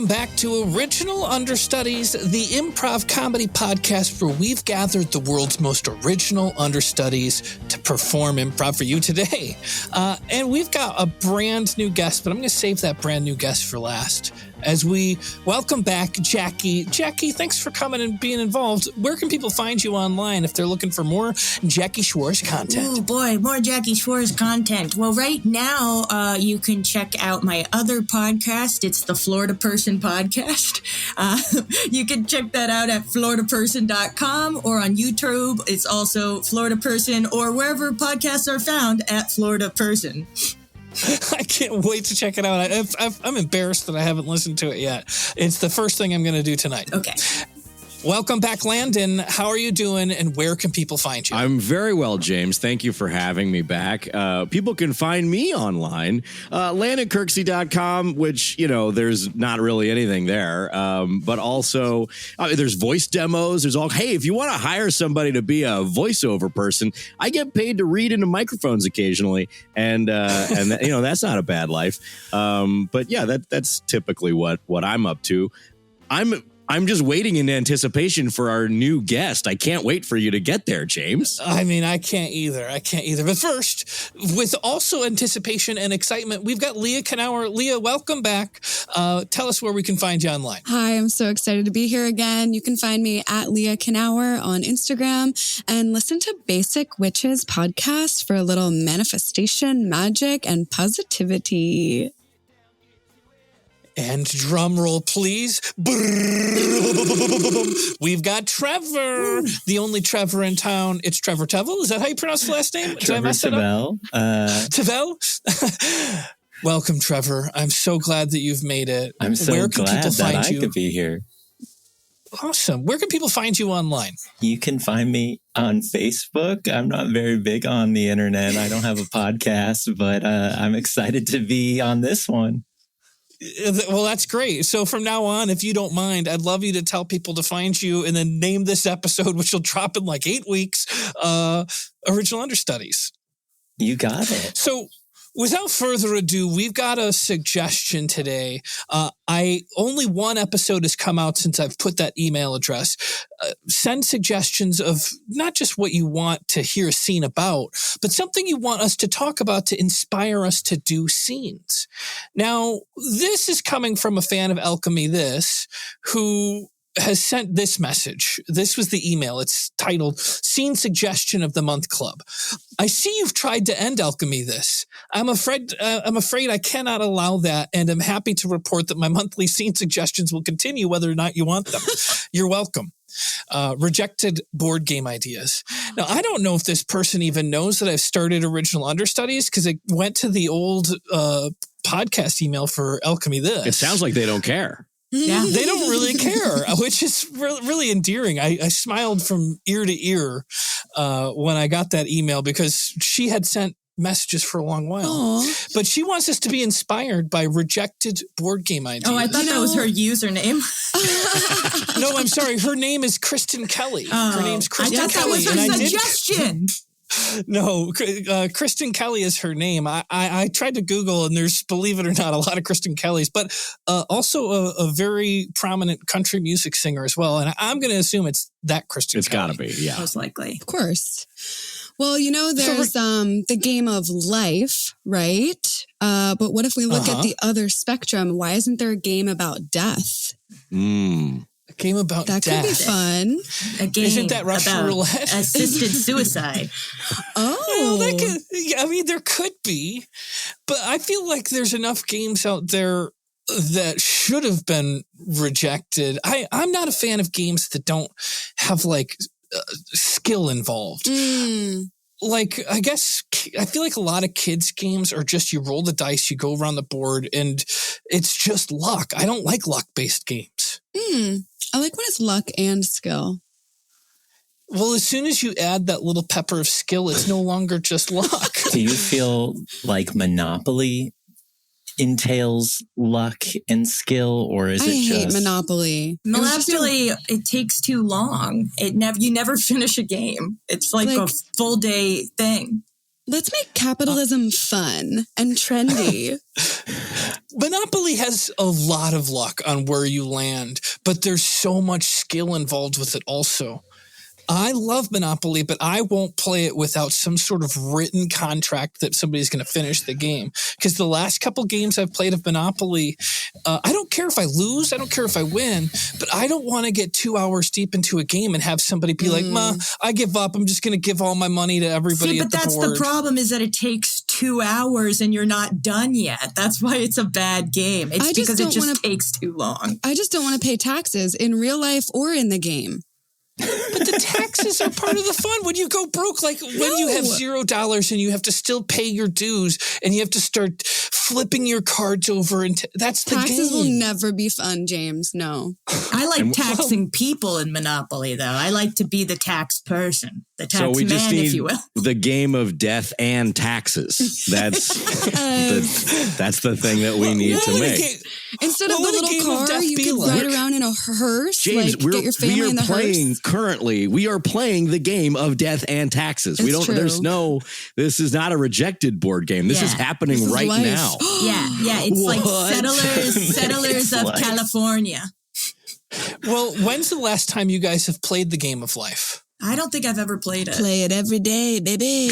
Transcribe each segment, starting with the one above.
Welcome back to Original Understudies, the improv comedy podcast where we've gathered the world's most original understudies to perform improv for you today. And we've got a brand new guest, but I'm going to save that brand new guest for last as we welcome back Jackie. Jackie, thanks for coming and being involved. Where can people find you online if they're looking for more Jackie Schwartz content? Oh boy, more Jackie Schwartz content. Well, right now you can check out my other podcast. It's the Florida Person Podcast. You can check that out at floridaperson.com or on YouTube. It's also Florida Person or wherever podcasts are found at Florida Person. I can't wait to check it out. I'm embarrassed that I haven't listened to it yet. It's the first thing I'm going to do tonight. Okay. Welcome back, Landon. How are you doing, and where can people find you? I'm very well, James. Thank you for having me back. People can find me online, LandonKirksey.com, which, you know, there's not really anything there. But also, there's voice demos. There's all, hey, if you want to hire somebody to be a voiceover person, I get paid to read into microphones occasionally. And you know, that's not a bad life. But yeah, that's typically what I'm up to. I'm just waiting in anticipation for our new guest. I can't wait for you to get there, James. I mean, I can't either. But first, with also anticipation and excitement, we've got Leah Knauer. Leah, welcome back. Tell us where we can find you online. Hi, I'm so excited to be here again. You can find me at Leah Knauer on Instagram and listen to Basic Witches podcast for a little manifestation, magic, and positivity. And drum roll, please. We've got Trevor, the only Trevor in town. It's Trevor Tevel. Is that how you pronounce the last name? Did I mess it up? Tevel? Welcome, Trevor. I'm so glad that you've made it. I'm so glad that I could be here. Awesome. Where can people find you online? You can find me on Facebook. I'm not very big on the internet. I don't have a podcast, but I'm excited to be on this one. Well, that's great. So from now on, if you don't mind, I'd love you to tell people to find you and then name this episode, which will drop in like 8 weeks, Original Understudies. You got it. So without further ado, we've got a suggestion today. Only one episode has come out since I've put that email address. Send suggestions of not just what you want to hear a scene about, but something you want us to talk about to inspire us to do scenes. Now, this is coming from a fan of Alchemy This, who has sent this message. This was the email. It's titled Scene Suggestion of the Month Club. I see you've tried to end Alchemy This. I'm afraid I cannot allow that, and I'm happy to report that my monthly scene suggestions will continue whether or not you want them. You're welcome. Rejected board game ideas. Now, I don't know if this person even knows that I've started Original Understudies because it went to the old podcast email for Alchemy This. It sounds like they don't care. Yeah, they don't really care, which is really endearing. I smiled from ear to ear when I got that email because she had sent messages for a long while. Aww. But she wants us to be inspired by rejected board game ideas. Oh, I thought that was her username. No, I'm sorry. Her name is Kristen Kelly. Her name's Kristen Kelly. Kelly. That was her suggestion. No, Kristen Kelly is her name. I tried to Google, and there's, believe it or not, a lot of Kristen Kellys, but also a very prominent country music singer as well. And I'm going to assume it's that Kristen Kelly. It's got to be, yeah. Most likely. Of course. Well, you know, there's the game of life, right? But what if we look at the other spectrum? Why isn't there a game about death? A game about that death. Could be fun. A game Isn't that Russian roulette? Assisted suicide. Well, there could be, but I feel like there's enough games out there that should have been rejected. I'm not a fan of games that don't have like skill involved. Like, I feel like a lot of kids' games are just you roll the dice, you go around the board, and it's just luck. I don't like luck-based games. I like when it's luck and skill. Well, as soon as you add that little pepper of skill, it's no longer just luck. Do you feel like Monopoly entails luck and skill, or is it just... I hate Monopoly. Monopoly, it takes too long. You never finish a game. It's like a full day thing. Let's make capitalism fun and trendy. Monopoly has a lot of luck on where you land, but there's so much skill involved with it also. I love Monopoly, but I won't play it without some sort of written contract that somebody's going to finish the game. Because the last couple games I've played of Monopoly, I don't care if I lose, I don't care if I win, but I don't want to get 2 hours deep into a game and have somebody be like, "Ma, I give up. I'm just going to give all my money to everybody at the board." But that's the problem, is that it takes 2 hours and you're not done yet. That's why it's a bad game. It's because it just takes too long. I just don't want to pay taxes in real life or in the game. But the taxes are part of the fun. When you go broke, like when you have $0 and you have to still pay your dues and you have to start flipping your cards over, and that's the Taxes game. will never be fun, James. No. I like taxing people in Monopoly, though. I like to be the tax person, the tax So we just man, need if you will. the game of death and taxes. That's the thing that we need to make. Instead of the little car, you can ride around in a hearse. James, get your family in the hearse. We are playing the game of death and taxes. It's true. This is not a rejected board game. This is happening This is right life. now. Yeah, it's like settlers of life. California. Well, when's the last time you guys have played the game of life? I don't think I've ever played it. Play it every day, baby.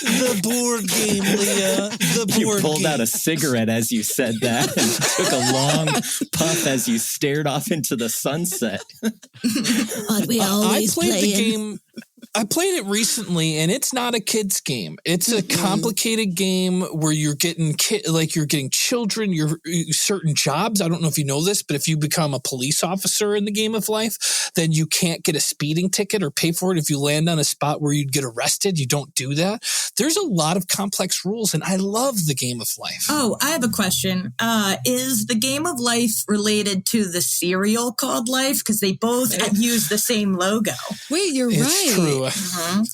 The board game, Leah. The board You pulled game. out a cigarette as you said that and took a long puff as you stared off into the sunset. I played the game. I played it recently, and it's not a kid's game. It's a complicated game where you're getting you're getting children, you're certain jobs. I don't know if you know this, but if you become a police officer in the game of life, then you can't get a speeding ticket or pay for it. If you land on a spot where you'd get arrested, you don't do that. There's a lot of complex rules, and I love the game of life. Oh, I have a question. Is the game of life related to the cereal called Life? Because they both use the same logo. Wait, you're It's right. true. Uh-huh.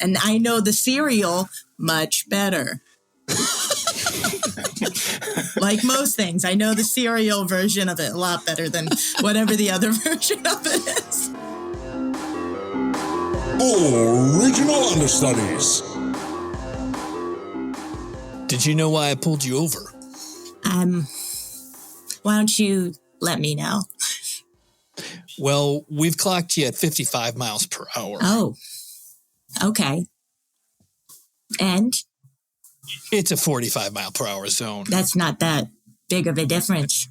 And I know the cereal much better. Like most things, I know the cereal version of it a lot better than whatever the other version of it is. Original Understudies. Did you know why I pulled you over? Why don't you let me know? Well, we've clocked you at 55 miles per hour. Oh, okay. And It's a 45 mile per hour zone. that's not that big of a difference.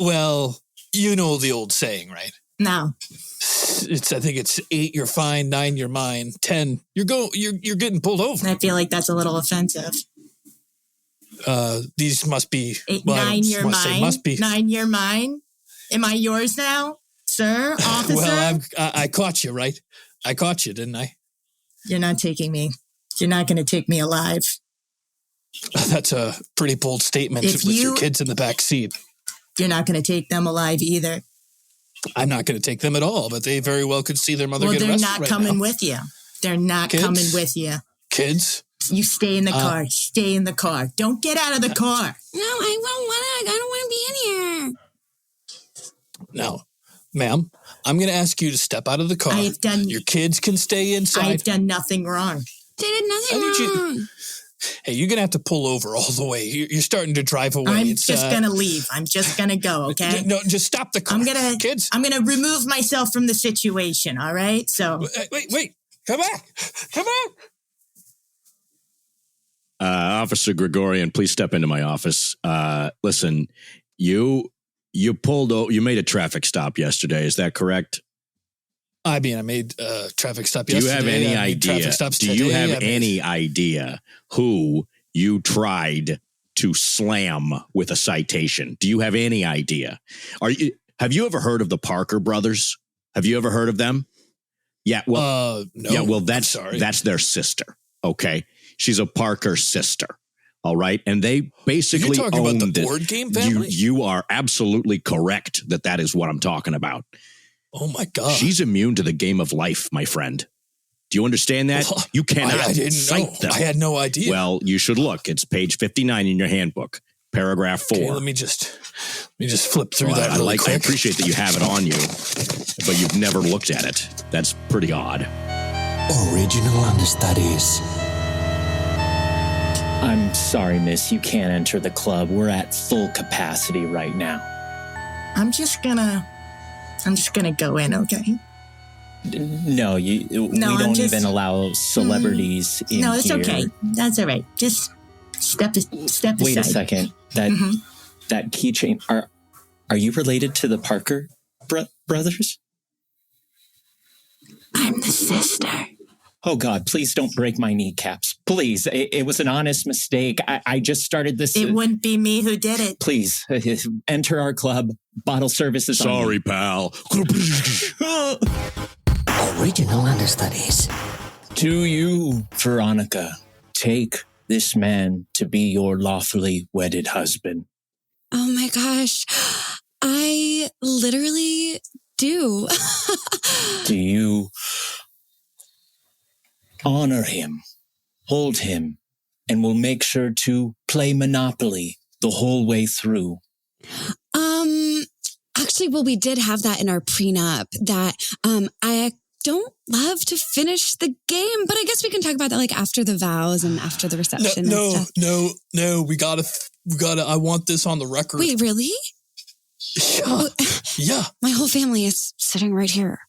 Well, you know the old saying, right? No. I think it's 8, you're fine, 9, you're mine, 10, you're getting pulled over. I feel like that's a little offensive. These must be 8, well, I 9, don't you're wanna say mine. must be. 9, you're mine. Am I yours now, sir, officer? Well, I caught you, right? I caught you, didn't I? You're not taking me. You're not going to take me alive. That's a pretty bold statement If with you- your kids in the back seat. You're not going to take them alive either. I'm not going to take them at all, but they very well could see their mother Well, get they're arrested not right coming now. with you. They're not Kids? coming with you. Kids? You stay in the car. Stay in the car. Don't get out of the car. No, I don't want to be in here. No. Ma'am, I'm going to ask you to step out of the car. I've done- Your kids can stay inside. I've done nothing wrong. They did nothing I need you- wrong. Hey, you're going to have to pull over all the way. You're starting to drive away. I'm It's, just going to leave. I'm just going to go, okay? No, just stop the car. Kids. I'm gonna remove myself from the situation, all right? So Wait. Come back. Come back. Officer Gregorian, please step into my office. Listen, you made a traffic stop yesterday. Is that correct? I mean, I made a traffic stop Do you yesterday. have any I made idea? traffic stops Do you today. have I made- any idea who you tried to slam with a citation? Do you have any idea? Have you ever heard of the Parker brothers? Have you ever heard of them? Yeah. Well, no. yeah. Well, sorry. that's their sister. Okay, she's a Parker sister. All right, and they basically You're talking about the owned it. board game family? You are absolutely correct that is what I'm talking about. Oh my God. She's immune to the game of life, my friend. Do you understand that? Well, You cannot I didn't cite know. them. I had no idea. Well, you should look. It's page 59 in your handbook, paragraph 4. Okay, let me just flip through Well, that I really quick. appreciate that you have it on you, but you've never looked at it. That's pretty odd. Original Understudies. I'm sorry, miss. You can't enter the club. We're at full capacity right now. I'm just gonna go in, okay? No, we don't even allow celebrities in here. No, it's okay. That's all right. Just step aside. Wait a second. That keychain, are you related to the Parker brothers? I'm the sister. Oh, God, please don't break my kneecaps. Please. It was an honest mistake. I just started this. It wouldn't be me who did it. Please, enter our club. Bottle service is on. Sorry, pal. Original Understudies. To you, Veronica, take this man to be your lawfully wedded husband. Oh my gosh. I literally do. Do you honor him, hold him, and will make sure to play Monopoly the whole way through? Actually, well, we did have that in our prenup that I don't love to finish the game, but I guess we can talk about that like after the vows and after the reception. No, we gotta, I want this on the record. Wait, really? Yeah. My whole family is sitting right here.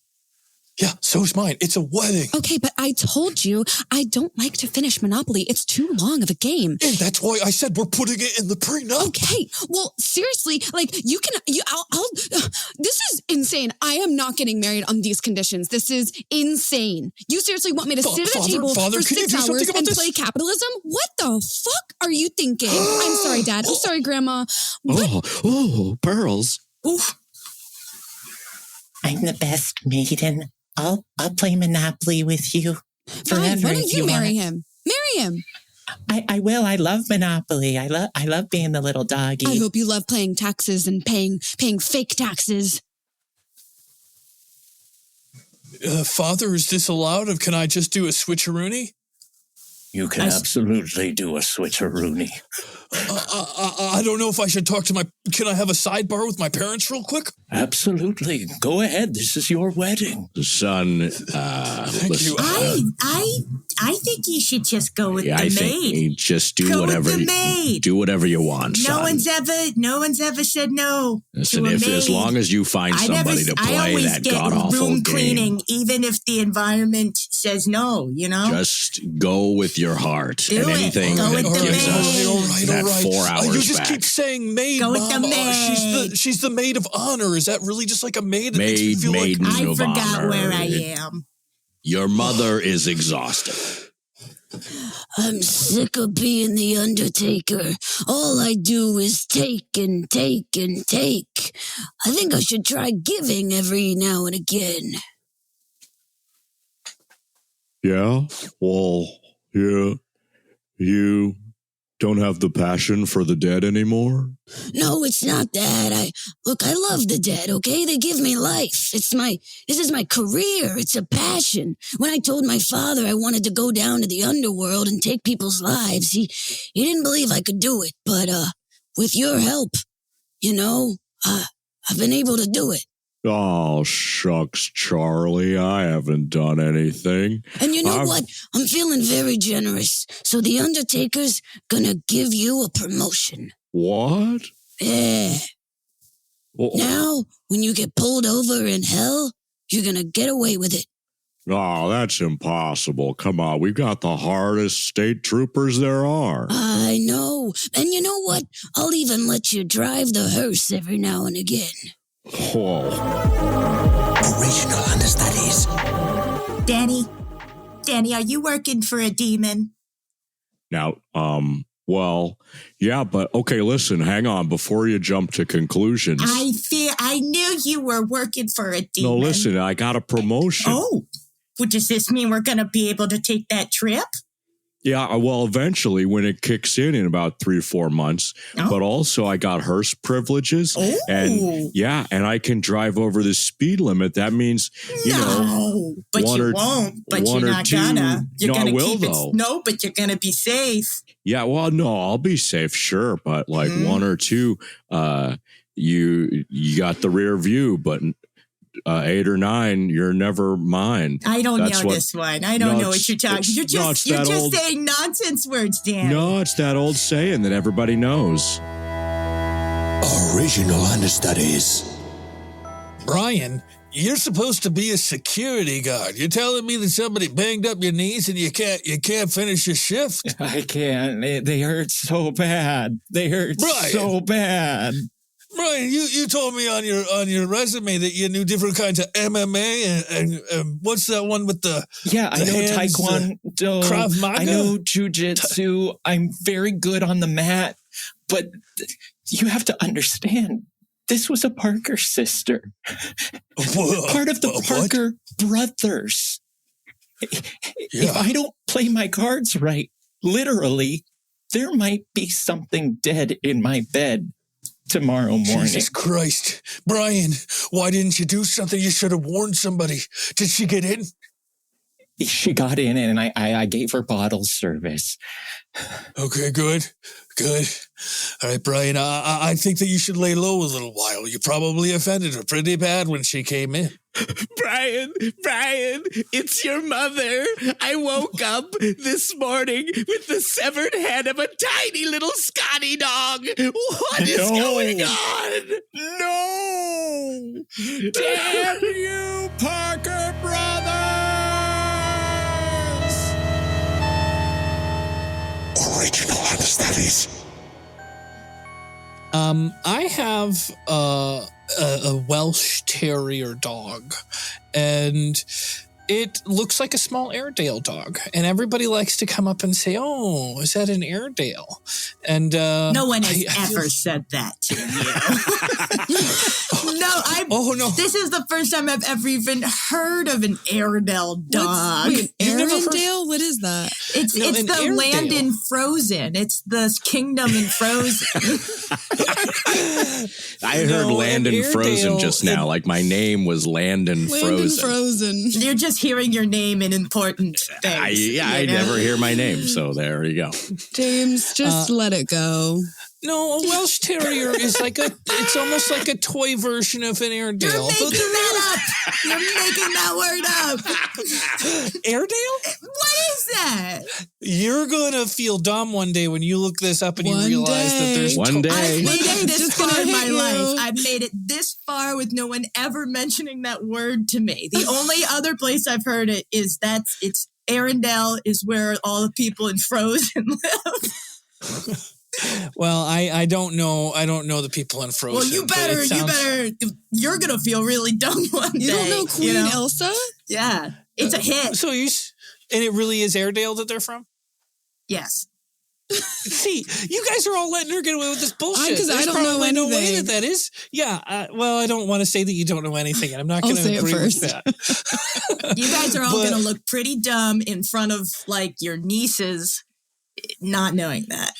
Yeah, so's mine. It's a wedding. Okay, but I told you I don't like to finish Monopoly. It's too long of a game. And that's why I said we're putting it in the prenup. Okay, well, seriously, like I'll this is insane. I am not getting married on these conditions. This is insane. You seriously want me to sit at a table for 6 hours and play capitalism? What the fuck are you thinking? I'm sorry, Dad. I'm sorry, Grandma. Oh, pearls. Oof. I'm the best maiden. I'll play Monopoly with you forever. Fine, why don't you marry want. him? Marry him. I will. I love Monopoly. I love being the little doggy. I hope you love paying taxes and paying fake taxes. Father, is this allowed? Or can I just do a switcheroony? You can absolutely do a switcheroony. I don't know if I should talk to can I have a sidebar with my parents real quick? Absolutely. Go ahead. This is your wedding. Son, Thank you. I think you should just go with the I maid. think you just do Go whatever with the maid. do whatever you want, No son. one's ever said no. Listen, to a if maid. as long as you find somebody to I play always that get god awful room game, cleaning, even if the environment says no. You know, just go with your heart Do and it. anything Go that with the gives us maid. that All right. 4 hours You just back. keep saying maid, Go with Mom. the maid. She's the maid of honor. Is that really just like a maid? It makes me Maid, feel maiden I of forgot honor. where I am. Your mother is exhausted. I'm sick of being the Undertaker. All I do is take and take and take. I think I should try giving every now and again. Yeah? Well, yeah. You don't have the passion for the dead anymore? No, it's not that. I love the dead, okay? They give me life. This is my career. It's a passion. When I told my father I wanted to go down to the underworld and take people's lives, he didn't believe I could do it. But, with your help, I've been able to do it. Oh, shucks, Charlie. I haven't done anything. And you know what? I'm feeling very generous. So the Undertaker's gonna give you a promotion. What? Yeah. Oh. Now, when you get pulled over in hell, you're gonna get away with it. Oh, that's impossible. Come on, we've got the hardest state troopers there are. I know. And you know what? I'll even let you drive the hearse every now and again. Whoa. Original Understudies. Danny, are you working for a demon? Now, well, yeah, but okay, listen, hang on before you jump to conclusions. I knew you were working for a demon. No, listen, I got a promotion. Oh, well, does this mean we're going to be able to take that trip? Yeah, well, eventually when it kicks in about 3 or 4 months, but also I got hearse privileges and I can drive over the speed limit. That means, but you won't, but you're not gonna. You're gonna keep it. No, but you're gonna be safe. Yeah, well, no, I'll be safe, sure, but like 1 or 2, you got the rear view, but 8 or 9, you're never mine. I don't know this one. I don't know what you're talking. You're just saying nonsense words, Dan. No, it's that old saying that everybody knows. Original Understudies. Brian, you're supposed to be a security guard. You're telling me that somebody banged up your knees and you can't finish your shift? I can't. They hurt so bad. They hurt so bad. Brian, you told me on your resume that you knew different kinds of MMA and what's that one with the I know hands, Taekwondo, Krav Maga? I know Jiu-Jitsu. I'm very good on the mat, but you have to understand, this was a Parker sister. Part of the Parker brothers. If I don't play my cards right, literally, there might be something dead in my bed tomorrow morning. Jesus Christ. Brian, why didn't you do something? You should have warned somebody. Did she get in? She got in and I gave her bottle service. Okay, good. All right, Brian, I think that you should lay low a little while. You probably offended her pretty bad when she came in. Brian, it's your mother. I woke up this morning with the severed head of a tiny little Scotty dog. What is going on? No! Damn you, Parker Brothers! Original Understudies. I have a Welsh Terrier dog, and it looks like a small Airedale dog, and everybody likes to come up and say, "Oh, is that an Airedale?" And no one has ever said that to you. No. This is the first time I've ever even heard of an Airedale dog. Wait, Airedale? What is that? It's the land in Frozen. It's the kingdom in Frozen. I heard Landon Frozen just now. Like my name was Landon Frozen. You're just hearing your name in important things. I never hear my name, so there you go. James, just let it go. No, a Welsh Terrier is it's almost like a toy version of an Airedale. You're making that up. You're making that word up. Airedale? What is that? You're going to feel dumb one day when you look this up and you realize that there's... One day. I've made it this far in my life. I've made it this far with no one ever mentioning that word to me. The only other place I've heard it is it's Arendelle is where all the people in Frozen live. Well, I don't know. I don't know the people in Frozen. Well, you better. You're gonna feel really dumb one day. You don't know Queen Elsa? Yeah, it's a hit. And it really is Airedale that they're from? Yes. See, you guys are all letting her get away with this bullshit. Because I don't know anything. No way that is. Yeah. Well, I don't want to say that you don't know anything, and I'm not going to agree with that. You guys are all going to look pretty dumb in front of your nieces, not knowing that.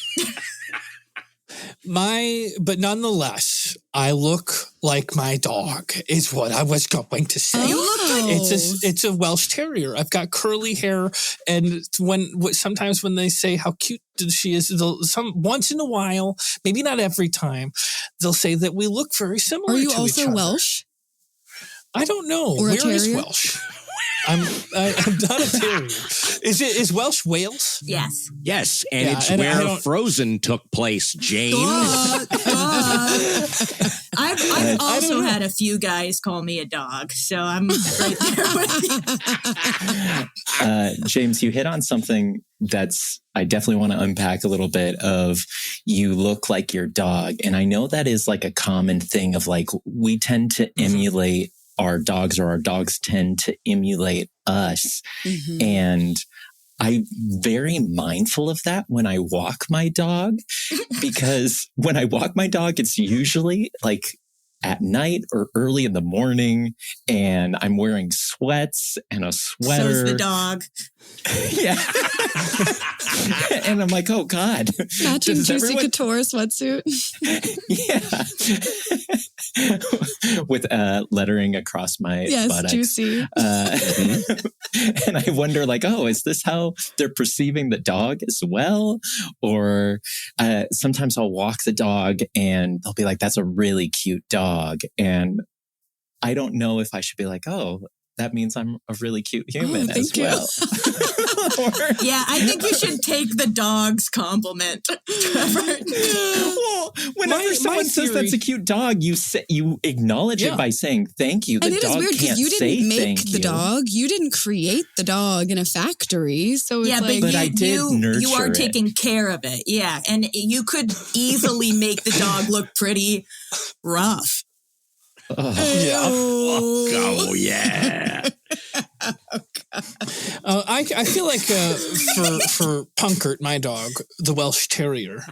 But nonetheless, I look like my dog is what I was going to say. You look good. It's a Welsh Terrier. I've got curly hair, and sometimes when they say how cute she is, once in a while, maybe not every time, they'll say that we look very similar. Are you to each also other. Welsh? I don't know. Or Where is Welsh? I'm not a terrier. Is Welsh Wales? Yes. Yes, and it's where Frozen took place, James. I've also had a few guys call me a dog, so I'm right there with you. James, you hit on something I definitely want to unpack a little bit of you look like your dog. And I know that is a common thing of we tend to emulate our dogs, or our dogs tend to emulate us. Mm-hmm. And I'm very mindful of that when I walk my dog, because when I walk my dog, it's usually at night or early in the morning, and I'm wearing sweats and a sweater. So's the dog. Yeah. And I'm like, oh God. Matching Juicy Couture sweatsuit. Yeah. With lettering across my buttocks. Juicy. And I wonder is this how they're perceiving the dog as well? Or sometimes I'll walk the dog and they'll be like, that's a really cute dog. And I don't know if I should be like, oh, that means I'm a really cute human as thank you. well. Yeah, I think you should take the dog's compliment, Trevor. Well, whenever someone says that's a cute dog, you acknowledge it by saying thank you. The and it is dog weird can't because you say didn't make thank the you. dog. You didn't create the dog in a factory. So it's like, but I did nurture you are it. taking care of it. Yeah, and you could easily make the dog look pretty rough. Oh, yeah. I feel like for Punkert, my dog, the Welsh Terrier,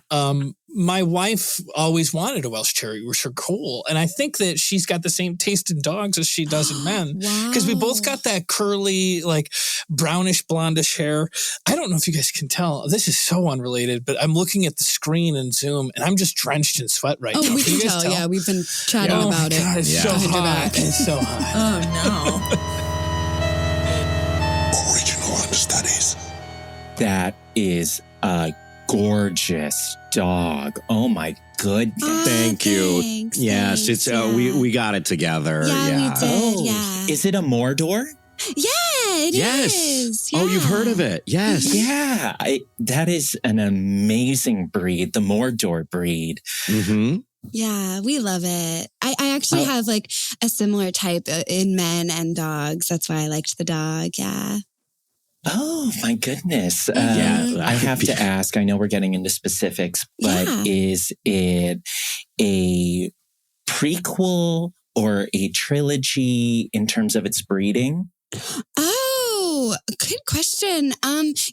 my wife always wanted a Welsh Terrier, which are cool. And I think that she's got the same taste in dogs as she does in men. Because we both got that curly, like brownish, blondish hair. I don't know if you guys can tell. This is so unrelated, but I'm looking at the screen and Zoom, and I'm just drenched in sweat right now. we can you guys tell. Yeah, we've been chatting about it. God, it's so hot. It's so hot. Oh, no. Original Understudies. That is a gorgeous dog. Oh my goodness. Thank you. Thanks, Yes, it's we got it together. Yeah, we did. Yeah. Is it a Mordor? Yeah, it is. Oh, you've Yeah. heard of it. Yes. Yeah. That is an amazing breed, the Mordor breed. Mm-hmm. Yeah, we love it. I actually have like a similar type in men and dogs. That's why I liked the dog. Yeah. Oh, my goodness. Yeah. I have to ask, I know we're getting into specifics, but is it a prequel or a trilogy in terms of its breeding? Oh, good question.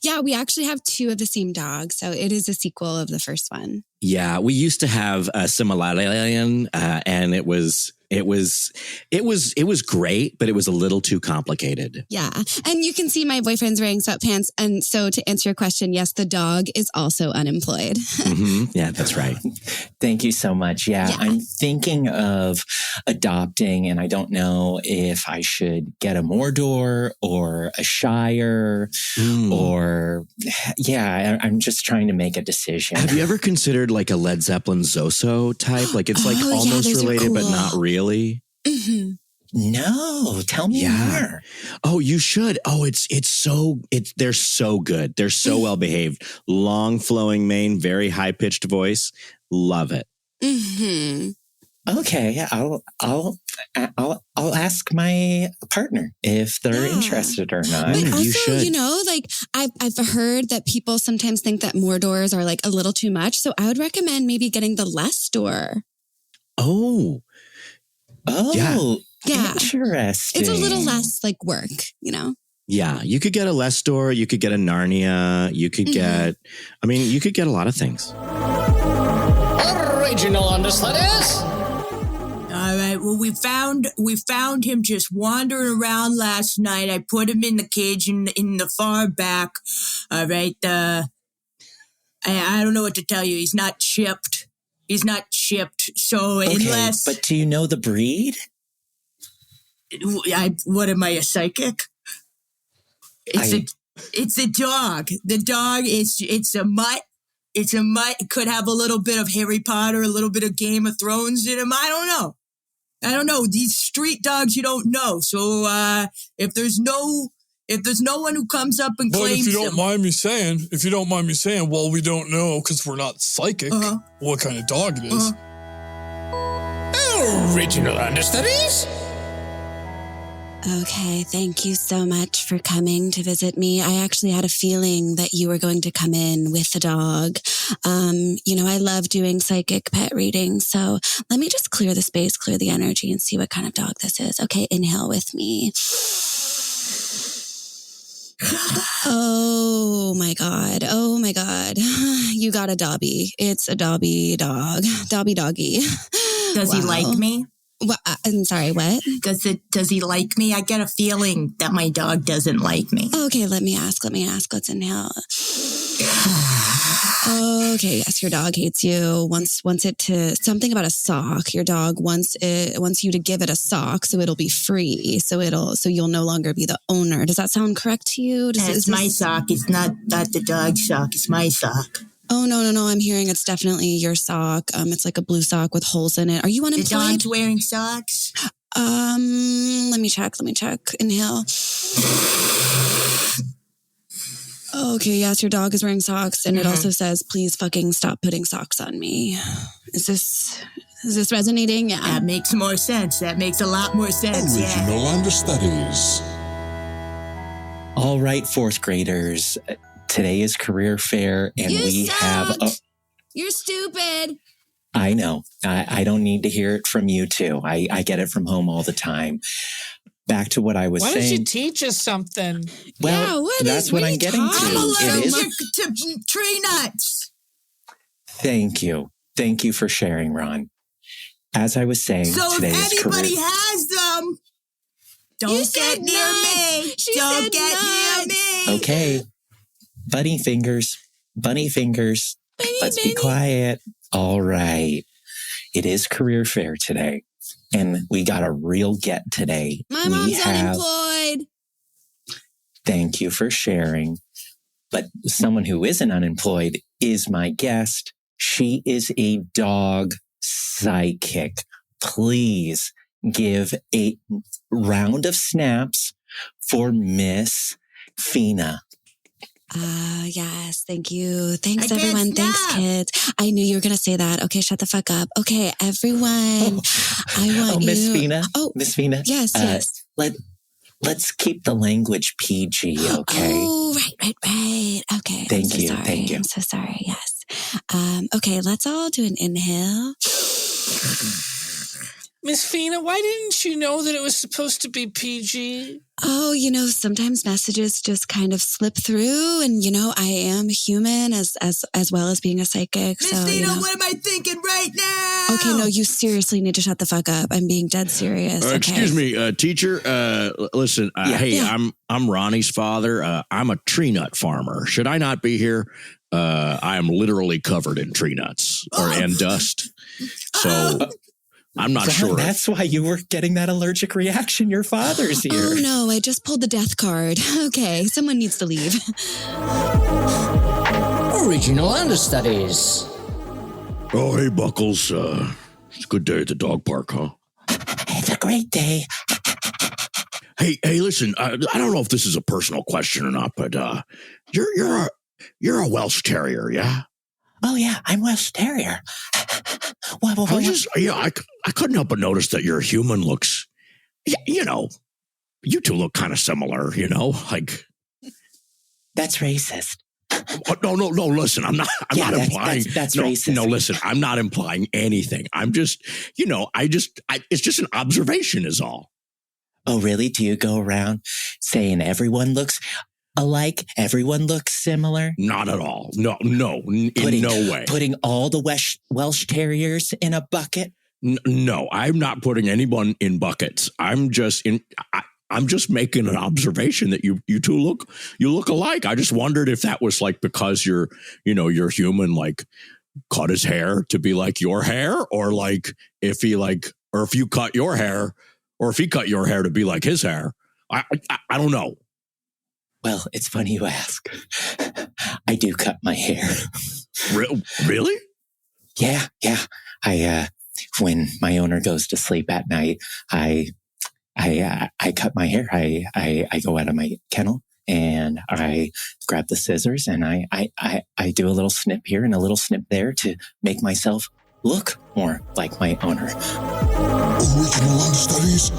Yeah, we actually have two of the same dog. So it is a sequel of the first one. Yeah, we used to have a Similarian, and it was great, but it was a little too complicated. Yeah. And you can see my boyfriend's wearing sweatpants. And so to answer your question, yes, the dog is also unemployed. Mm-hmm. Yeah, that's right. Thank you so much. Yeah, I'm thinking of adopting, and I don't know if I should get a Mordor or a Shire or, I'm just trying to make a decision. Have you ever considered like a Led Zeppelin Zoso type? Like it's like almost related, but not really. Mm-hmm. No, tell me more. Oh, you should. Oh, they're so good. They're so well behaved. Long flowing mane, very high pitched voice. Love it. Mm-hmm. Okay, I'll ask my partner if they're interested or not. But also, you should. Like I've heard that people sometimes think that Mordors are like a little too much. So I would recommend maybe getting the Lestor. Oh, yeah. Interesting. It's a little less like work, Yeah, you could get a Lestor, you could get a Narnia, you could get, you could get a lot of things. Original Understudies. All right. Well, we found him just wandering around last night. I put him in the cage in the far back. All right. I don't know what to tell you. He's not chipped. So unless, but do you know the breed? What am I, a psychic? It's a dog. The dog it's a mutt. It's a mutt. It could have a little bit of Harry Potter, a little bit of Game of Thrones in him. I don't know. These street dogs, you don't know. So if there's no one who comes up and claims, if you don't mind me saying, well, we don't know because we're not psychic what kind of dog it is. Original Understudies. Okay, thank you so much for coming to visit me. I actually had a feeling that you were going to come in with the dog. I love doing psychic pet readings. So let me just clear the space, clear the energy, and see what kind of dog this is. Okay, inhale with me. Oh my God. You got a Dobby. It's a Dobby dog. Dobby doggy. Does he like me? Well, I'm sorry, what? Does he like me? I get a feeling that my dog doesn't like me. Okay, let me ask. Let's inhale. Okay, yes, your dog hates you. Wants it to something about a sock. Your dog wants you to give it a sock so it'll be free. So you'll no longer be the owner. Does that sound correct to you? It's my sock. It's not the dog's sock. It's my sock. Oh, no. I'm hearing it's definitely your sock. It's like a blue sock with holes in it. Are you unemployed? The dog's wearing socks? Let me check. Inhale. Okay, yes, your dog is wearing socks, and it also says, please fucking stop putting socks on me. Is this resonating? Yeah. That makes more sense. That makes a lot more sense. Original Understudies. All right, fourth graders. Today is career fair, and we have... You're stupid. I know. I don't need to hear it from you, too. I get it from home all the time. Back to what I was saying. Why don't you teach us something? Well, that's what I'm getting to. I'm allergic to tree nuts. Thank you. Thank you for sharing, Ron. As I was saying, so today if anybody has them, don't get near me. Don't get near me. Okay. Bunny fingers. Let's be quiet. All right. It is career fair today. And we got a real get today. My mom's unemployed. Thank you for sharing. But someone who isn't unemployed is my guest. She is a dog psychic. Please give a round of snaps for Miss Fina. Yes, thank you. Thanks, everyone. Thanks, kids. I knew you were going to say that. Okay, shut the fuck up. Okay, everyone. I want you. Miss Fina. Oh, Miss Fina. Yes, yes. Let's keep the language PG, okay? Oh, right. Okay. Thank you. I'm so sorry. Yes. Okay, let's all do an inhale. Miss Fina, why didn't you know that it was supposed to be PG? Oh, sometimes messages just kind of slip through, and I am human as well as being a psychic. Miss Fina, what am I thinking right now? Okay, no, you seriously need to shut the fuck up. I'm being dead serious. Okay? Excuse me, teacher. Listen, hey, I'm Ronnie's father. I'm a tree nut farmer. Should I not be here? I am literally covered in tree nuts and dust. So. I'm not sure. That's why you were getting that allergic reaction. Your father's here. Oh, no, I just pulled the death card. Okay, someone needs to leave. Original Understudies. Oh, hey, Buckles. It's a good day at the dog park, huh? It's a great day. Hey, listen, I don't know if this is a personal question or not, but you're a Welsh Terrier, yeah? Oh, yeah, I'm Welsh Terrier. What? I couldn't help but notice that your human looks, you two look kind of similar, like. That's racist. No, listen, I'm not implying. That's racist. No, listen, I'm not implying anything. I'm just, it's just an observation is all. Oh, really? Do you go around saying everyone looks alike? Everyone looks similar? Not at all. No, in no way. Putting all the Welsh Terriers in a bucket? No, I'm not putting anyone in buckets. I'm just making an observation that you two look alike. I just wondered if that was because you're human, cut his hair to be like your hair, or if you cut your hair, or if he cut your hair to be like his hair. I don't know. Well, it's funny you ask. I do cut my hair. Really? Yeah. When my owner goes to sleep at night, I cut my hair. I go out of my kennel and I grab the scissors and I do a little snip here and a little snip there to make myself look more like my owner. Original Understudies.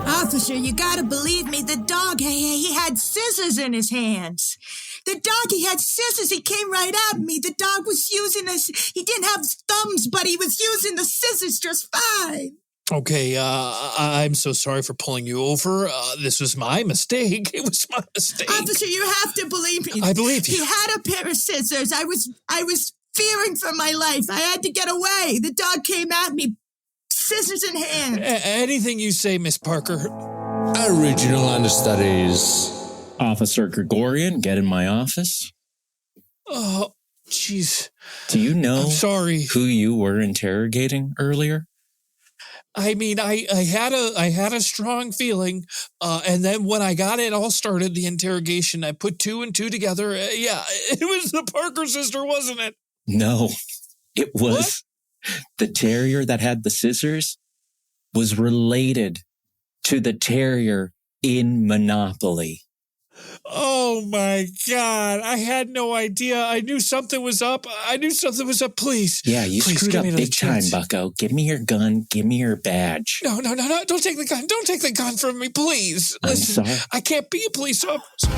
Officer, you gotta believe me. The dog, he had scissors in his hands. The dog, he had scissors. He came right at me. The dog was using he didn't have thumbs, but he was using the scissors just fine. Okay, I'm so sorry for pulling you over. This was my mistake. It was my mistake. Officer, you have to believe me. I believe you. He had a pair of scissors. I was fearing for my life. I had to get away. The dog came at me, scissors in hand. Anything you say, Miss Parker. Original Understudies. Officer Gregorian, get in my office. Oh, jeez. Do you know I'm sorry. who you were interrogating earlier? I mean, I had a strong feeling, and then when I got it all started, the interrogation, I put two and two together. Yeah, it was the Parker sister, wasn't it? No, it was the terrier that had the scissors. was related to the terrier in Monopoly. Oh my God. I had no idea. I knew something was up. Please. Yeah, you Please, screwed give up me another big chance. time, bucko. Give me your gun. Give me your badge. No. Don't take the gun. Don't take the gun from me, please. Listen, I'm sorry. I can't be a police officer.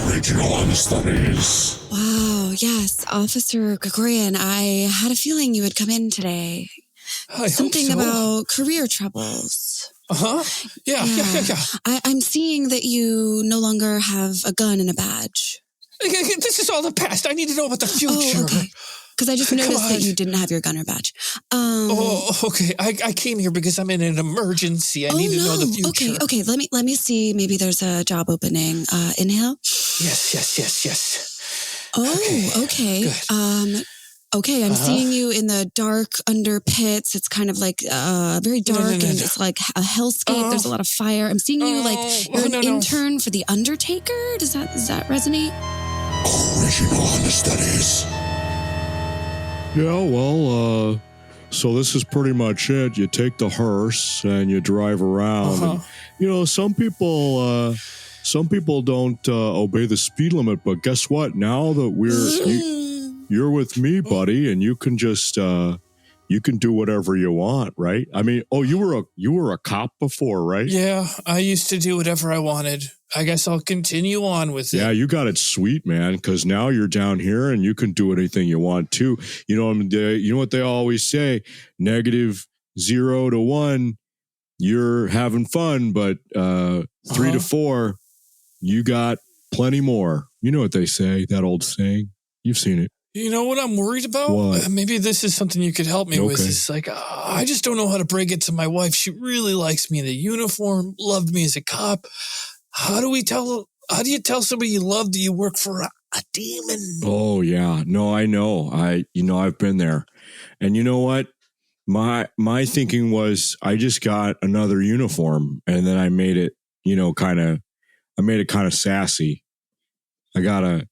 Original Understudies. Wow, yes, Officer Gregorian, I had a feeling you would come in today. Something hope so. about career troubles. Uh-huh. Yeah. I'm seeing that you no longer have a gun and a badge. This is all the past. I need to know about the future. Oh, okay. Because I just noticed that you didn't have your gun or badge. Okay. I came here because I'm in an emergency. I need to know the future. Okay. Let me see. Maybe there's a job opening. Inhale. Yes. Okay. Good. Okay, I'm seeing you in the dark under pits. It's kind of like very dark and it's like a hellscape. There's a lot of fire. I'm seeing you like you're an intern for the Undertaker. Does that resonate? Original Understudies. Yeah, well, so this is pretty much it. You take the hearse and you drive around. And, you know, some people don't obey the speed limit, but guess what? Now that you're with me, buddy, and you can just you can do whatever you want, right? I mean, you were a cop before, right? Yeah, I used to do whatever I wanted. I guess I'll continue on with it. Yeah, you got it sweet, man, because now you're down here and you can do anything you want too. You know what they always say, -0 to 1, you're having fun, but 3 to 4, you got plenty more. You know what they say, that old saying. You've seen it. You know what I'm worried about? What? Maybe this is something you could help me with. It's like, I just don't know how to break it to my wife. She really likes me in a uniform, loved me as a cop. How do you tell somebody you love that you work for a demon? Oh, yeah. No, I know. I've been there. And you know what? My thinking was I just got another uniform and then I made it, kind of sassy. I got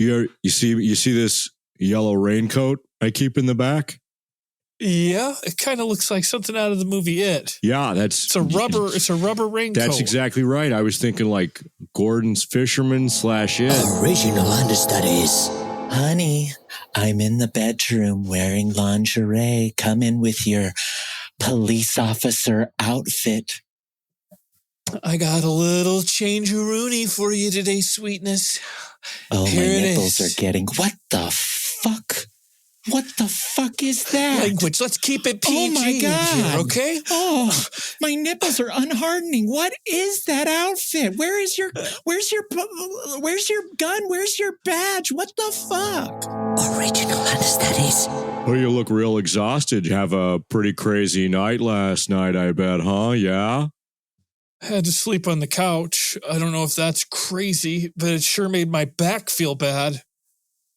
you see this yellow raincoat I keep in the back? Yeah, it kind of looks like something out of the movie It. Yeah, it's a rubber raincoat. That's exactly right. I was thinking like Gordon's Fisherman /It. Original Understudies. Honey, I'm in the bedroom wearing lingerie. Come in with your police officer outfit. I got a little change-a-rooney for you today, sweetness. Oh, Here my it nipples is. are getting... What the fuck? What the fuck is that? Language. Let's keep it PG. Oh, my God. Here, okay? Oh, my nipples are unhardening. What is that outfit? Where's your gun? Where's your badge? What the fuck? Original Understudies. Oh, you look real exhausted. You have a pretty crazy night last night, I bet, huh? Yeah? I had to sleep on the couch. I don't know if that's crazy, but it sure made my back feel bad.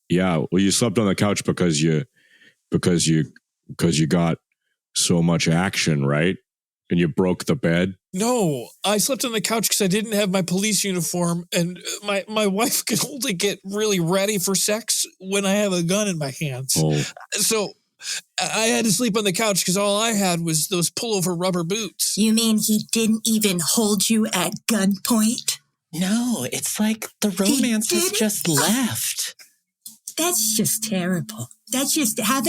Yeah, well, you slept on the couch because you got so much action, right? And you broke the bed. No, I slept on the couch because I didn't have my police uniform, and my wife can only get really ready for sex when I have a gun in my hands. Oh. So I had to sleep on the couch because all I had was those pullover rubber boots. You mean he didn't even hold you at gunpoint? No, it's like the romance has just left. That's just terrible. That's just, have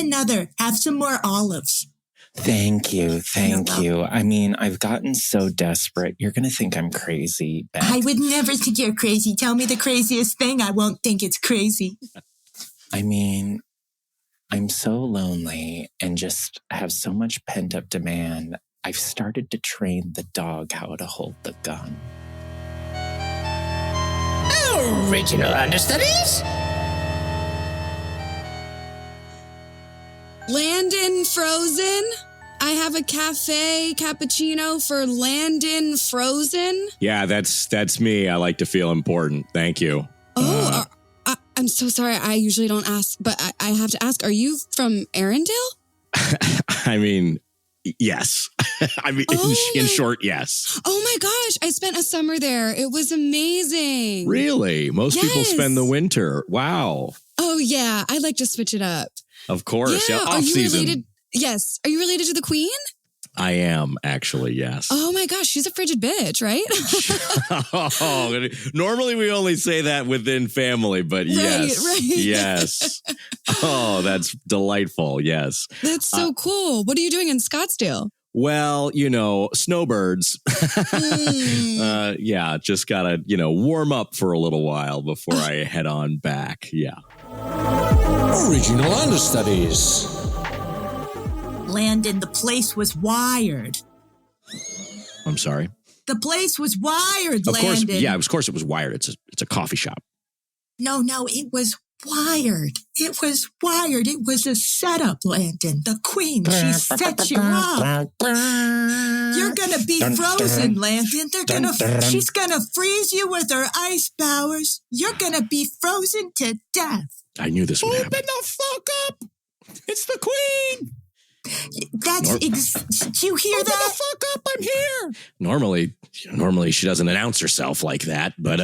some more olives. Thank you. I mean, I've gotten so desperate. You're going to think I'm crazy, Beth. I would never think you're crazy. Tell me the craziest thing. I won't think it's crazy. I mean, I'm so lonely and just have so much pent-up demand. I've started to train the dog how to hold the gun. Original Understudies. Landon Frozen. I have a cafe cappuccino for Landon Frozen. Yeah, that's me. I like to feel important. Thank you. Oh, I'm so sorry. I usually don't ask, but I have to ask. Are you from Arendelle? I mean, yes. I mean, in short, yes. Oh my gosh. I spent a summer there. It was amazing. Really? Most people spend the winter. Wow. Oh yeah. I like to switch it up. Of course. Yeah. Off Are you season. related? Yes. Are you related to the Queen? I am actually, yes. Oh my gosh, she's a frigid bitch, right? Normally we only say that within family, but yes. Right. Yes. Oh, that's delightful. Yes. That's so cool. What are you doing in Scottsdale? Well, snowbirds. Yeah, just gotta, warm up for a little while before I head on back. Yeah. Original Understudies. Landon, the place was wired. I'm sorry. The place was wired, Of course, Landon. yeah, of course it was wired. It's a coffee shop. No, it was wired. It was wired. It was a setup, Landon. The queen, she set you up. You're gonna be frozen, Landon. She's gonna freeze you with her ice powers. You're gonna be frozen to death. I knew this would happen. Open the fuck up! It's the queen! Do you hear Open that? the fuck up! I'm here! Normally she doesn't announce herself like that, but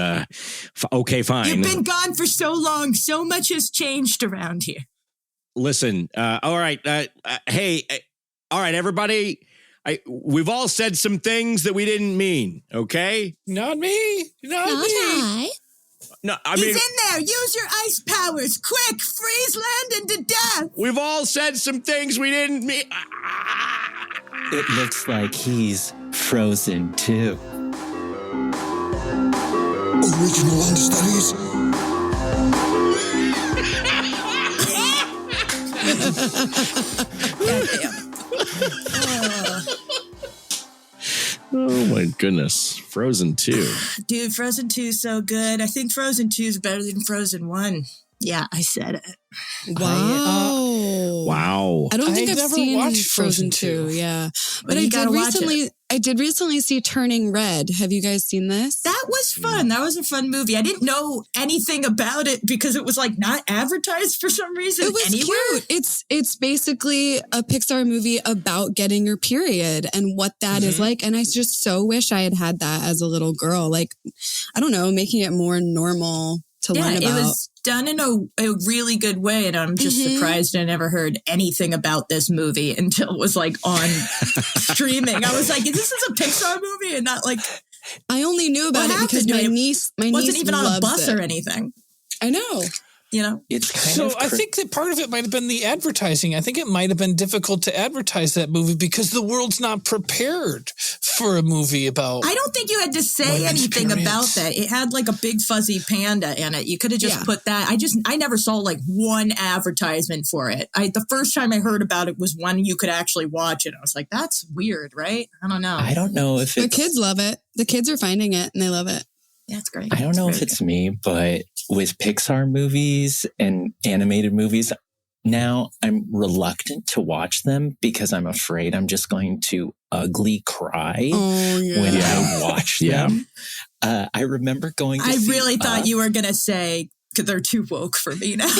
okay, fine. You've been gone for so long. So much has changed around here. Listen, all right, hey, all right, everybody. We've all said some things that we didn't mean, okay? Not me. Not me. No, He's in there. Use your ice powers. Quick, freeze Landon to death. We've all said some things we didn't mean. It looks like he's frozen too. Original Understudies. Oh my goodness, Frozen 2. Dude, Frozen 2 is so good. I think Frozen 2 is better than Frozen 1. Yeah, I said it. Wow. I don't think I've never seen watched Frozen 2. Yeah. But you gotta watch I did recently see Turning Red. Have you guys seen this? That was fun. That was a fun movie. I didn't know anything about it because it was like not advertised for some reason It was anywhere. cute. It's basically a Pixar movie about getting your period and what that is like. And I just so wish I had that as a little girl. Like, I don't know, making it more normal to learn about. It was done in a really good way. And I'm just surprised I never heard anything about this movie until it was like on streaming. I was like, this is a Pixar movie and not like... I only knew about it because my niece wasn't even on a bus it. or anything. I know. You know, it's kind so of I think that part of it might have been the advertising. I think it might have been difficult to advertise that movie because the world's not prepared for a movie about. I don't think you had to say anything about that. It had like a big fuzzy panda in it. You could have just put that. I never saw like one advertisement for it. The first time I heard about it was when you could actually watch it. I was like, that's weird, right? I don't know. I don't know if the kids love it. The kids are finding it and they love it. That's great. I don't know if it's me, but with Pixar movies and animated movies, now I'm reluctant to watch them because I'm afraid I'm just going to ugly cry when I watch them. I remember going to I really thought you were going to say, they're too woke for me now. I'm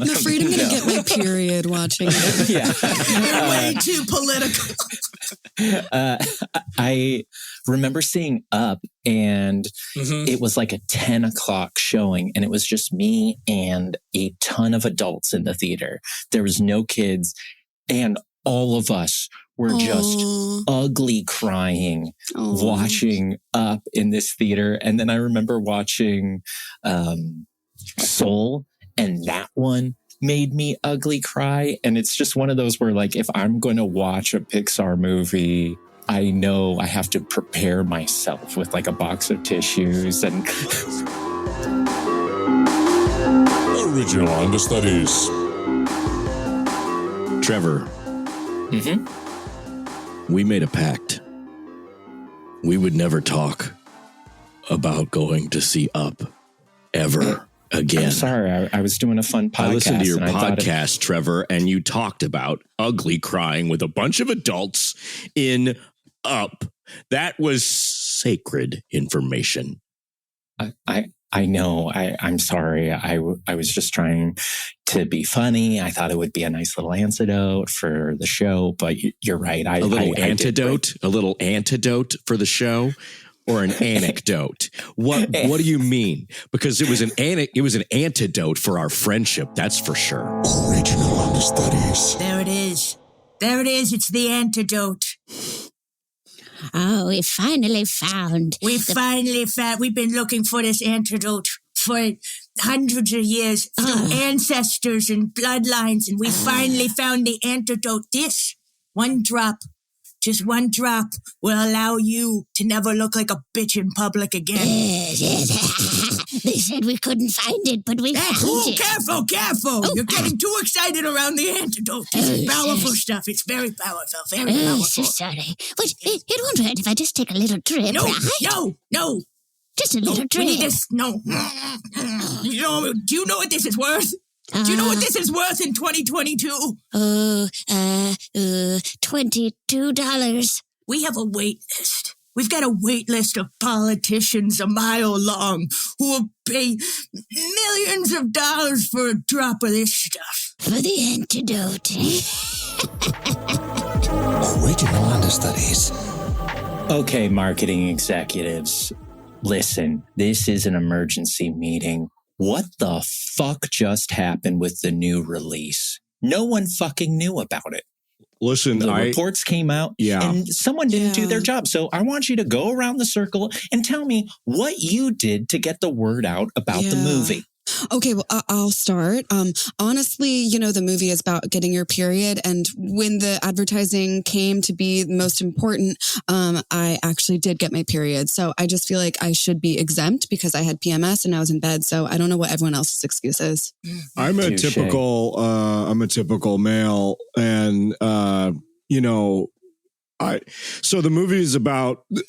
afraid I'm going to get my period watching it. You're way too political. I remember seeing Up and it was like a 10 o'clock showing and it was just me and a ton of adults in the theater. There was no kids and all of us were just ugly crying watching Up in this theater. And then I remember watching Soul, and that one made me ugly cry. And it's just one of those where, like, if I'm going to watch a Pixar movie, I know I have to prepare myself with like a box of tissues and Original Understudies. Trevor. We made a pact. We would never talk about going to see Up ever again. I'm sorry, I was doing a fun podcast. I listened to your podcast, Trevor, and you talked about ugly crying with a bunch of adults in Up. That was sacred information. I know. I'm sorry. I was just trying to be funny. I thought it would be a nice little antidote for the show, but you're right. A little antidote for the show, or an anecdote. What do you mean? Because it was an antidote for our friendship. That's for sure. Original Understudies. There it is. There it is. It's the antidote. Oh, we finally found. We've been looking for this antidote for hundreds of years through ancestors and bloodlines, and we finally found the antidote. This one drop, just one drop, will allow you to never look like a bitch in public again. They said we couldn't find it, but we found it. Careful! Oh, you're getting too excited around the antidote. It's powerful stuff. It's very powerful, very powerful. So sorry. But it won't hurt if I just take a little drip, right? No. Just a little drip. We need this. No. Do you know what this is worth? Do you know what this is worth in 2022? $22. We have a wait list. We've got a wait list of politicians a mile long who will pay millions of dollars for a drop of this stuff. For the antidote. Original Understudies. Okay, marketing executives, listen, this is an emergency meeting. What the fuck just happened with the new release? No one fucking knew about it. Listen, the reports came out and someone didn't do their job. So I want you to go around the circle and tell me what you did to get the word out about the movie. Okay, well, I'll start. Honestly, the movie is about getting your period. And when the advertising came to be most important, I actually did get my period. So I just feel like I should be exempt because I had PMS and I was in bed. So I don't know what everyone else's excuse is. I'm a typical male, and so the movie is about you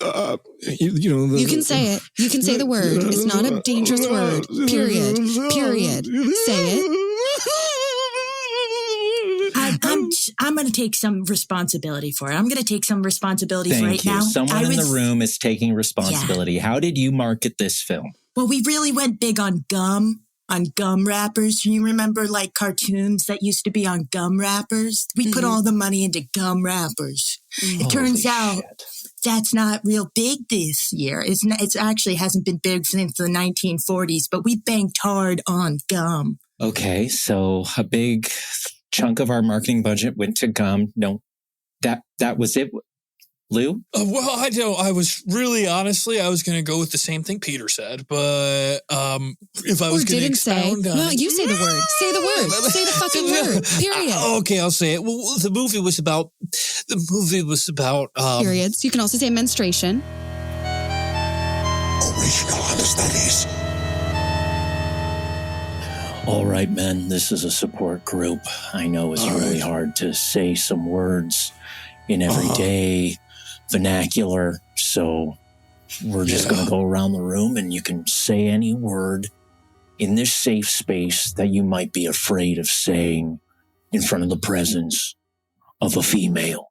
can say it. You can say the word. It's not a dangerous word. Period. Say it. I'm going to take some responsibility for it. I'm going to take some responsibility for it now. Someone in the room is taking responsibility. Yeah. How did you market this film? Well, we really went big on gum wrappers. You remember like cartoons that used to be on gum wrappers? We put all the money into gum wrappers. It turns out that's not real big this year. It's actually hasn't been big since the 1940s, but we banked hard on gum. Okay, so a big chunk of our marketing budget went to gum. No, that was it. Lou? Well, I was really, honestly, I was going to go with the same thing Peter said, but if I was going to expound on... No, you say the word. Say the word. Say the fucking word. Period. Okay, I'll say it. Well, the movie was about... periods. You can also say menstruation. Original Understudies. All right, men, this is a support group. I know it's really hard to say some words in everyday vernacular, so we're just going to go around the room and you can say any word in this safe space that you might be afraid of saying in front of the presence of a female.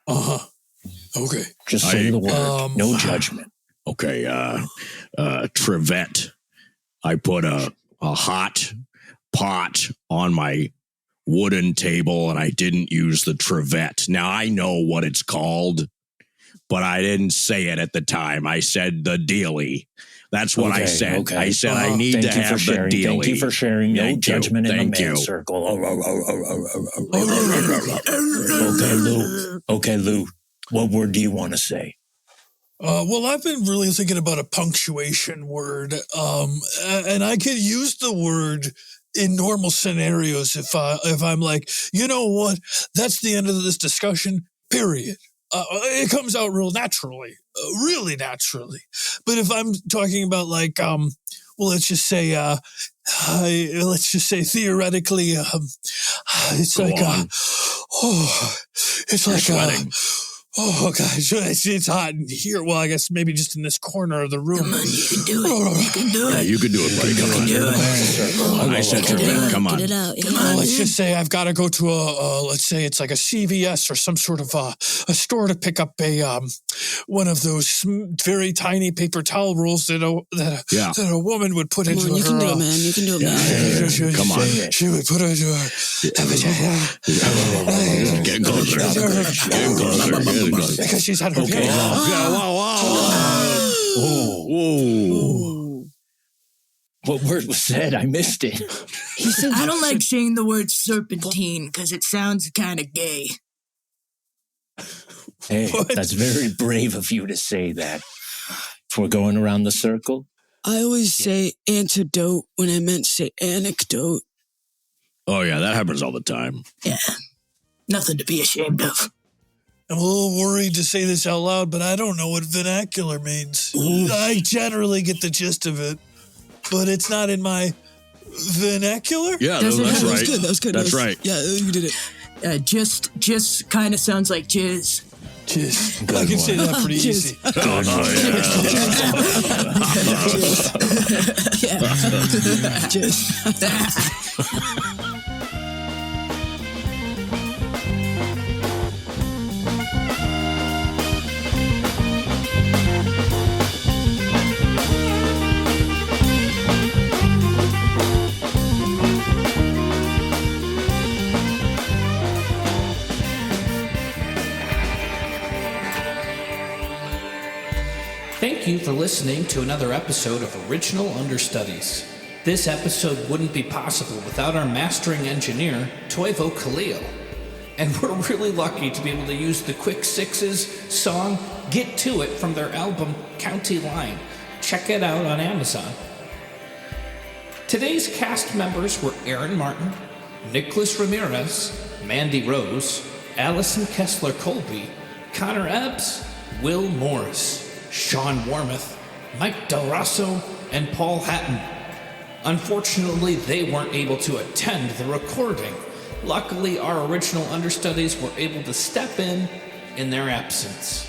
Okay. Just say the word. No judgment. Okay. Trivet. I put a hot pot on my wooden table and I didn't use the trivet. Now I know what it's called, but I didn't say it at the time. I said the dealie. That's what I said. Okay. I said I need to have the dealie. Thank you for sharing. No judgment in the man circle. Okay, Lou. What word do you want to say? Well, I've been really thinking about a punctuation word, and I could use the word in normal scenarios if I'm like, you know what, that's the end of this discussion, period. It comes out really naturally. But if I'm talking about like, well, let's just say theoretically, it's sweating. Oh, gosh, it's hot in here. Well, I guess maybe just in this corner of the room. Come on, you can do it. You can do it. Yeah, you can do it, buddy. Come on. I said Trivet. Come on. Get it out. Come on. Let's just say I've got to go to let's say it's like a CVS or some sort of a store to pick up one of those very tiny paper towel rolls that a woman would put into her. You can do it, man. You can do it, man. Come on. She would put it into her. Get closer. Because she's had her period. Whoa. What word was said? I missed it. I don't like saying the word serpentine because it sounds kind of gay. Hey, that's very brave of you to say that. If we're going around the circle. I always say antidote when I meant to say anecdote. Oh, yeah, that happens all the time. Yeah, nothing to be ashamed of. I'm a little worried to say this out loud, but I don't know what vernacular means. I generally get the gist of it, but it's not in my vernacular? Yeah, that's right. That was good. That's right. Yeah, you did it. Just kind of sounds like jizz. Jizz. I can say that pretty easy. Thank you for listening to another episode of Original Understudies. This episode wouldn't be possible without our mastering engineer, Toivo Kallio. And we're really lucky to be able to use the Quick Sixes song Get To It from their album County Line. Check it out on Amazon. Today's cast members were Aaron Martin, Nicholas Ramirez, Mandy Rose, Allison Kessler-Colby, Connor Ebbs, Will Morris, Sean Warmouth, Mike Del Rosso, and Paul Hatton. Unfortunately, they weren't able to attend the recording. Luckily, our original understudies were able to step in their absence.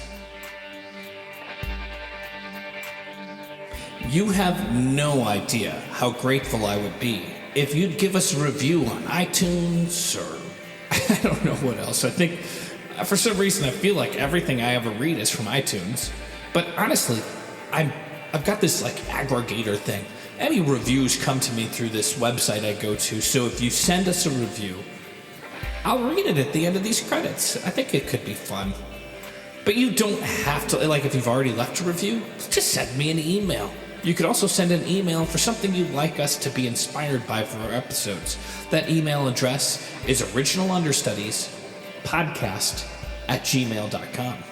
You have no idea how grateful I would be if you'd give us a review on iTunes or I don't know what else. I think for some reason I feel like everything I ever read is from iTunes. But honestly, I've got this like aggregator thing. Any reviews come to me through this website I go to, so if you send us a review, I'll read it at the end of these credits. I think it could be fun. But you don't have to, like if you've already left a review, just send me an email. You could also send an email for something you'd like us to be inspired by for our episodes. That email address is OriginalUnderstudiesPodcast@gmail.com.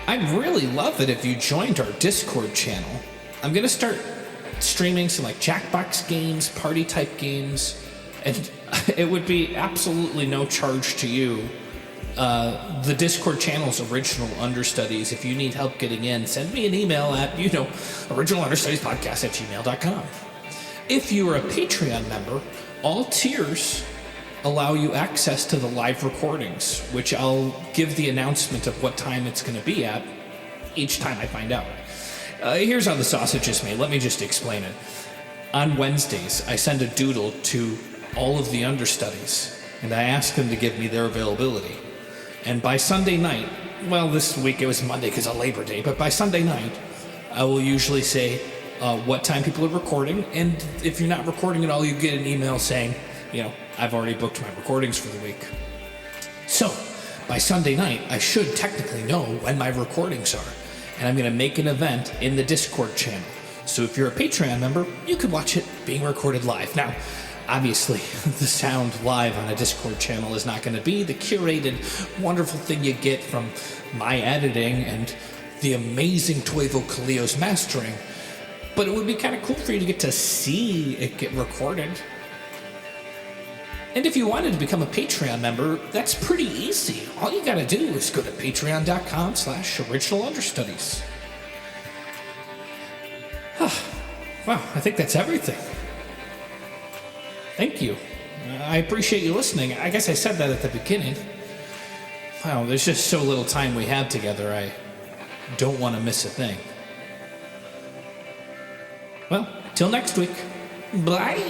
I'd really love it if you joined our Discord channel. I'm going to start streaming some like Jackbox games, party type games, and it would be absolutely no charge to you. The Discord channel's Original Understudies. If you need help getting in, send me an email at, OriginalUnderstudiesPodcast@gmail.com. If you are a Patreon member, all tiers allow you access to the live recordings, which I'll give the announcement of what time it's going to be at each time I find out. Here's how the sausage is made. Let me just explain it. On Wednesdays, I send a doodle to all of the understudies, and I ask them to give me their availability. And by Sunday night, well, this week it was Monday because of Labor Day, but by Sunday night, I will usually say what time people are recording, and if you're not recording at all, you get an email saying, I've already booked my recordings for the week. So, by Sunday night, I should technically know when my recordings are. And I'm going to make an event in the Discord channel. So if you're a Patreon member, you can watch it being recorded live. Now, obviously, the sound live on a Discord channel is not going to be the curated, wonderful thing you get from my editing and the amazing Toivo Kallio's mastering. But it would be kind of cool for you to get to see it get recorded. And if you wanted to become a Patreon member, that's pretty easy. All you gotta do is go to patreon.com/originalunderstudies. Wow, I think that's everything. Thank you. I appreciate you listening. I guess I said that at the beginning. Wow, there's just so little time we have together, I don't want to miss a thing. Well, till next week. Bye.